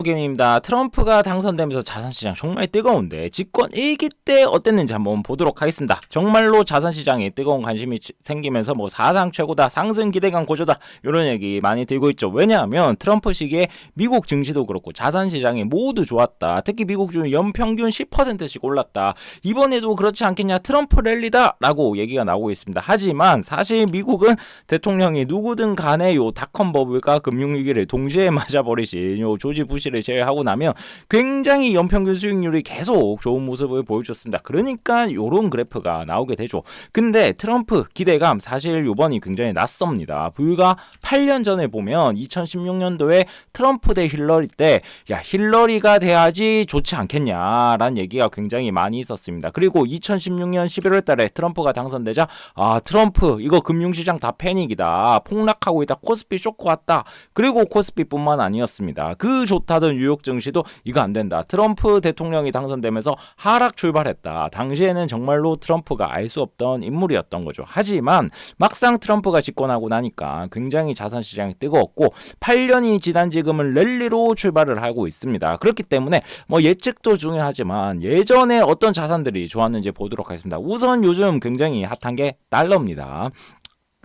게임입니다. 트럼프가 당선되면서 자산시장 정말 뜨거운데 집권 1기 때 어땠는지 한번 보도록 하겠습니다. 정말로 자산시장에 뜨거운 관심이 생기면서 뭐 사상 최고다, 상승 기대감 고조다 이런 얘기 많이 들고 있죠. 왜냐하면 트럼프 시기에 미국 증시도 그렇고 자산시장이 모두 좋았다. 특히 미국 중 연평균 10%씩 올랐다. 이번에도 그렇지 않겠냐, 트럼프 랠리다 라고 얘기가 나오고 있습니다. 하지만 사실 미국은 대통령이 누구든 간에 요 닷컴 버블과 금융위기를 동시에 맞아버리신 요 조지 부시를 제외하고 나면 굉장히 연평균 수익률이 계속 좋은 모습을 보여줬습니다. 그러니까 요런 그래프가 나오게 되죠. 근데 트럼프 기대감 사실 요번이 굉장히 낯섭니다. 불과 8년 전에 보면 2016년도에 트럼프 대 힐러리 때 야, 힐러리가 돼야지 좋지 않겠냐라는 얘기가 굉장히 많이 있었습니다. 그리고 2016년 11월 달에 트럼프가 당선되자 트럼프 이거 금융시장 다 패닉이다, 폭락하고 있다, 코스피 쇼크 왔다. 그리고 코스피뿐만 아니었습니다. 그 좋다던 뉴욕 증시도 이거 안 된다, 트럼프 대통령이 당선되면서 하락 출발했다. 당시에는 정말로 트럼프가 알 수 없던 인물이었던 거죠. 하지만 막상 트럼프가 집권하고 나니까 굉장히 자산시장이 뜨거웠고 8년이 지난 지금은 랠리로 출발을 하고 있습니다. 그렇기 때문에 뭐 예측도 중요하지만 예전에 어떤 자산들이 좋았는지 보도록 하겠습니다. 우선 요즘 굉장히 핫한 게 달러입니다.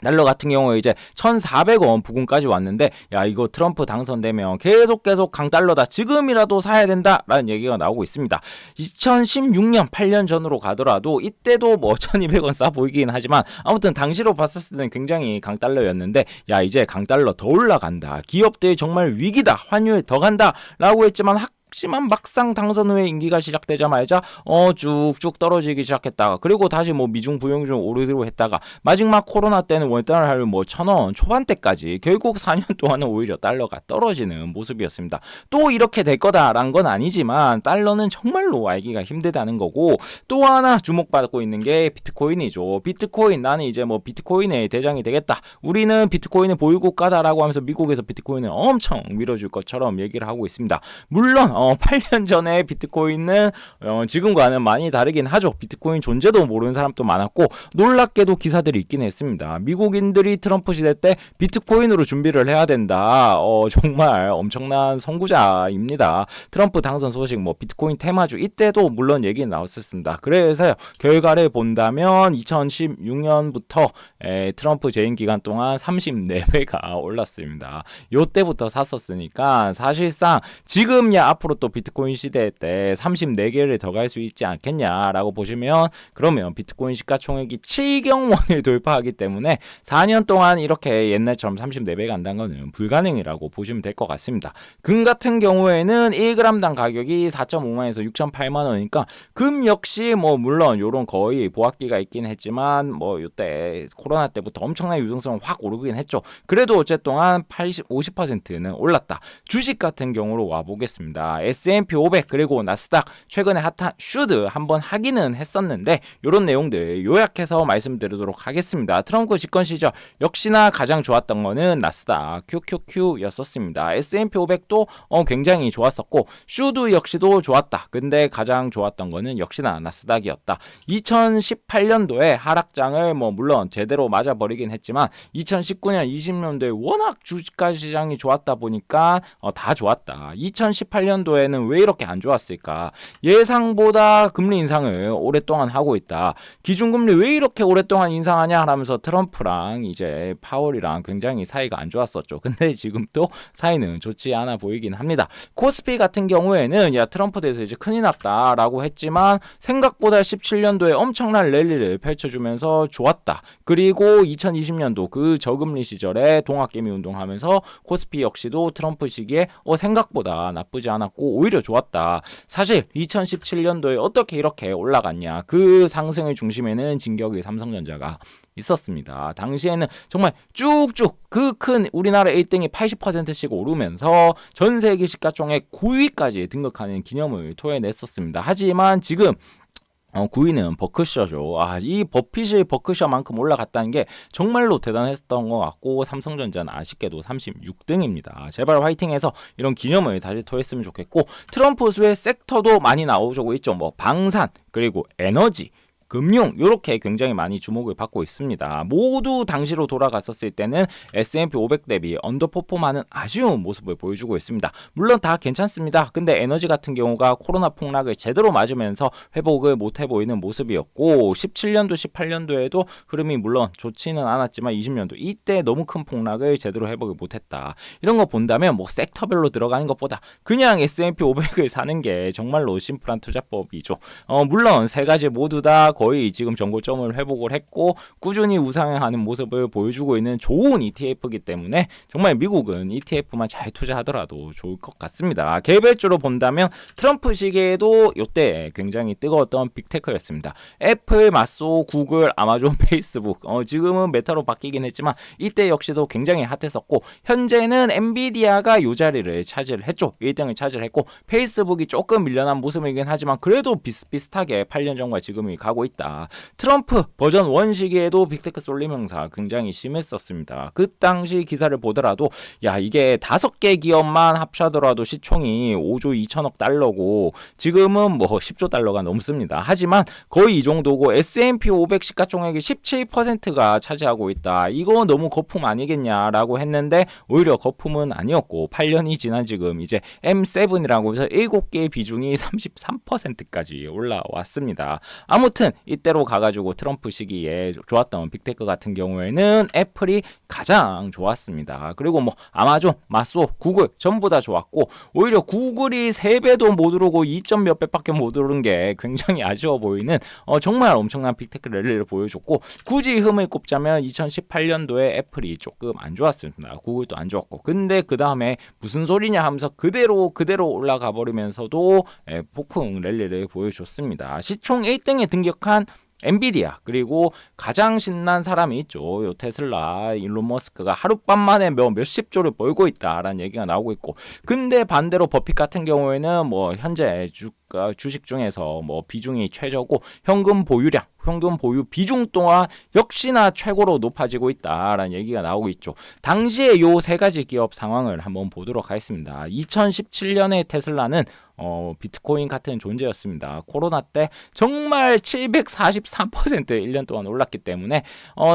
달러 같은 경우에 이제 1,400원 부근까지 왔는데 야, 이거 트럼프 당선되면 계속 강달러다, 지금이라도 사야 된다 라는 얘기가 나오고 있습니다. 2016년 8년 전으로 가더라도 이때도 뭐 1,200원 싸 보이긴 하지만 아무튼 당시로 봤을 때는 굉장히 강달러였는데 야, 이제 강달러 더 올라간다, 기업들이 정말 위기다, 환율 더 간다 라고 했지만 하지만 막상 당선 후에 임기가 시작되자마자 쭉쭉 떨어지기 시작했다가 그리고 다시 뭐 미중 부용 중 오르기로 했다가 마지막 코로나 때는 월달 할인 뭐 1,000원 초반대까지 결국 4년 동안은 오히려 달러가 떨어지는 모습이었습니다. 또 이렇게 될 거다라는 건 아니지만 달러는 정말로 알기가 힘들다는 거고, 또 하나 주목받고 있는 게 비트코인이죠. 비트코인, 나는 이제 뭐 비트코인의 대장이 되겠다, 우리는 비트코인의 보유국가다라고 하면서 미국에서 비트코인을 엄청 밀어줄 것처럼 얘기를 하고 있습니다. 물론 8년 전에 비트코인은 지금과는 많이 다르긴 하죠. 비트코인 존재도 모르는 사람도 많았고 놀랍게도 기사들이 있긴 했습니다. 미국인들이 트럼프 시대 때 비트코인으로 준비를 해야 된다. 정말 엄청난 선구자입니다. 트럼프 당선 소식 뭐 비트코인 테마주 이때도 물론 얘기는 나왔었습니다. 그래서 결과를 본다면 2016년부터 트럼프 재임 기간 동안 34배가 올랐습니다. 요때부터 샀었으니까 사실상 지금야 앞으로 또 비트코인 시대 때 34개를 더 갈 수 있지 않겠냐라고 보시면, 그러면 비트코인 시가총액이 7경 원을 돌파하기 때문에 4년 동안 이렇게 옛날처럼 34배가 간다는 것은 불가능이라고 보시면 될 것 같습니다. 금 같은 경우에는 1g당 가격이 4.5만에서 6.8만 원이니까 금 역시 뭐 물론 요런 거의 보합기가 있긴 했지만 뭐 요때 코로나 때부터 엄청난 유동성은 확 오르긴 했죠. 그래도 어쨌든 50%는 올랐다. 주식 같은 경우로 와보겠습니다. S&P 500 그리고 나스닥 최근에 핫한 슈드 한번 하기는 했었는데 요런 내용들 요약해서 말씀드리도록 하겠습니다. 트럼프 집권 시절 역시나 가장 좋았던 거는 나스닥 QQQ였었습니다. S&P 500도 굉장히 좋았었고 슈드 역시도 좋았다. 근데 가장 좋았던 거는 역시나 나스닥이었다. 2018년도에 하락장을 뭐 물론 제대로 맞아버리긴 했지만 2019년 20년도에 워낙 주가 시장이 좋았다 보니까 다 좋았다. 2018년도에는 왜 이렇게 안 좋았을까? 예상보다 금리 인상을 오랫동안 하고 있다. 기준금리 왜 이렇게 오랫동안 인상하냐 하면서 트럼프랑 이제 파월이랑 굉장히 사이가 안 좋았었죠. 근데 지금 또 사이는 좋지 않아 보이긴 합니다. 코스피 같은 경우에는 야, 트럼프 대해서 이제 큰일 났다라고 했지만 생각보다 17년도에 엄청난 랠리를 펼쳐주면서 좋았다. 그리고 2020년도 그 저금리 시절에 동학개미 운동하면서 코스피 역시도 트럼프 시기에 생각보다 나쁘지 않았고 오히려 좋았다. 사실 2017년도에 어떻게 이렇게 올라갔냐, 그 상승의 중심에는 진격의 삼성전자가 있었습니다. 당시에는 정말 쭉쭉 그 큰 우리나라 1등이 80%씩 오르면서 전 세계 시가총액 9위까지 등극하는 기념을 토해냈었습니다. 하지만 지금 9위는 버크셔죠. 이 버핏이 버크셔만큼 올라갔다는 게 정말로 대단했던 것 같고 삼성전자는 아쉽게도 36등입니다. 제발 화이팅해서 이런 기념을 다시 토했으면 좋겠고, 트럼프 수의 섹터도 많이 나오고 있죠. 뭐 방산 그리고 에너지 금융 이렇게 굉장히 많이 주목을 받고 있습니다. 모두 당시로 돌아갔었을 때는 S&P 500 대비 언더퍼폼하는 아쉬운 모습을 보여주고 있습니다. 물론 다 괜찮습니다. 근데 에너지 같은 경우가 코로나 폭락을 제대로 맞으면서 회복을 못해 보이는 모습이었고 17년도 18년도에도 흐름이 물론 좋지는 않았지만 20년도 이때 너무 큰 폭락을 제대로 회복을 못했다. 이런 거 본다면 뭐 섹터별로 들어가는 것보다 그냥 S&P 500을 사는 게 정말로 심플한 투자법이죠. 물론 세 가지 모두 다 거의 지금 정고점을 회복을 했고 꾸준히 우상향하는 모습을 보여주고 있는 좋은 ETF이기 때문에 정말 미국은 ETF만 잘 투자하더라도 좋을 것 같습니다. 개별적으로 본다면 트럼프 시기에도 이때 굉장히 뜨거웠던 빅테크였습니다. 애플, 마소, 구글, 아마존, 페이스북 지금은 메타로 바뀌긴 했지만 이때 역시도 굉장히 핫했었고 현재는 엔비디아가 이 자리를 차지를 했죠. 1등을 차지를 했고 페이스북이 조금 밀려난 모습이긴 하지만 그래도 비슷비슷하게 8년 전과 지금이 가고 있다. 트럼프 버전 1 시기에도 빅테크 쏠림 행사 굉장히 심했었습니다. 그 당시 기사를 보더라도 야 이게 5개 기업만 합쳐더라도 시총이 5조 2천억 달러고 지금은 뭐 10조 달러가 넘습니다. 하지만 거의 이 정도고 S&P 500 시가총액의 17%가 차지하고 있다. 이거 너무 거품 아니겠냐라고 했는데 오히려 거품은 아니었고 8년이 지난 지금 이제 M7이라고 해서 7개의 비중이 33%까지 올라왔습니다. 아무튼 이때로 가가지고 트럼프 시기에 좋았던 빅테크 같은 경우에는 애플이 가장 좋았습니다. 그리고 뭐 아마존, 마소, 구글 전부 다 좋았고 오히려 구글이 3배도 못 오르고 2점 몇 배밖에 못 오른 게 굉장히 아쉬워 보이는 정말 엄청난 빅테크 랠리를 보여줬고 굳이 흠을 꼽자면 2018년도에 애플이 조금 안 좋았습니다. 구글도 안 좋았고 근데 그 다음에 무슨 소리냐 하면서 그대로 올라가 버리면서도 폭풍 랠리를 보여줬습니다. 시총 1등에 등극한 엔비디아 그리고 가장 신난 사람이 있죠. 요 테슬라 일론 머스크가 하룻밤 만에 몇십 조를 벌고 있다라는 얘기가 나오고 있고 근데 반대로 버핏 같은 경우에는 뭐 현재 주식 중에서 뭐 비중이 최저고 현금 보유 비중 또한 역시나 최고로 높아지고 있다라는 얘기가 나오고 있죠. 당시에 요 세 가지 기업 상황을 한번 보도록 하겠습니다. 2017년에 테슬라는 비트코인 같은 존재였습니다. 코로나 때 정말 743% 1년 동안 올랐기 때문에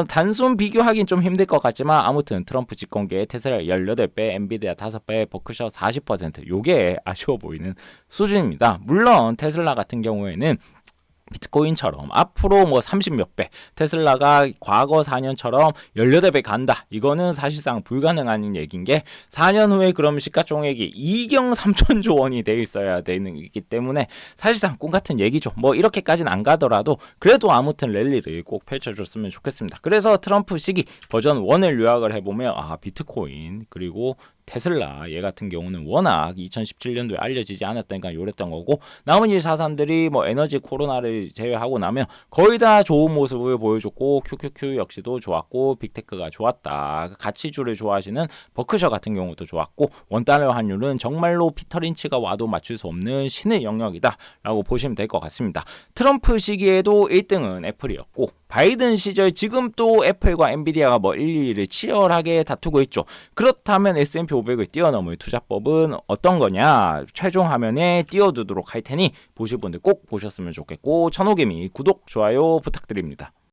단순 비교하긴 좀 힘들 것 같지만 아무튼 트럼프 집권기에 테슬라 18배, 엔비디아 5배, 버크셔 40% 요게 아쉬워 보이는 수준입니다. 물론 테슬라 같은 경우에는 비트코인처럼 앞으로 뭐 30몇 배 테슬라가 과거 4년처럼 18배 간다. 이거는 사실상 불가능한 얘기인 게 4년 후에 그럼 시가총액이 2경 3천조 원이 돼 있어야 되는 거기 때문에 사실상 꿈같은 얘기죠. 뭐 이렇게까지는 안 가더라도 그래도 아무튼 랠리를 꼭 펼쳐줬으면 좋겠습니다. 그래서 트럼프 시기 버전 1을 요약을 해보면 비트코인 그리고 테슬라 얘 같은 경우는 워낙 2017년도에 알려지지 않았다니까 요랬던 거고 나머지 자산들이 뭐 에너지 코로나를 제외하고 나면 거의 다 좋은 모습을 보여줬고 QQQ 역시도 좋았고 빅테크가 좋았다. 가치주를 좋아하시는 버크셔 같은 경우도 좋았고 원달러 환율은 정말로 피터 린치가 와도 맞출 수 없는 신의 영역이다 라고 보시면 될 것 같습니다. 트럼프 시기에도 1등은 애플이었고 바이든 시절 지금 또 애플과 엔비디아가 뭐 1, 2위를 치열하게 다투고 있죠. 그렇다면 S&P 500을 뛰어넘을 투자법은 어떤 거냐? 최종 화면에 띄워두도록 할 테니 보실 분들 꼭 보셨으면 좋겠고 천호개미 구독, 좋아요 부탁드립니다.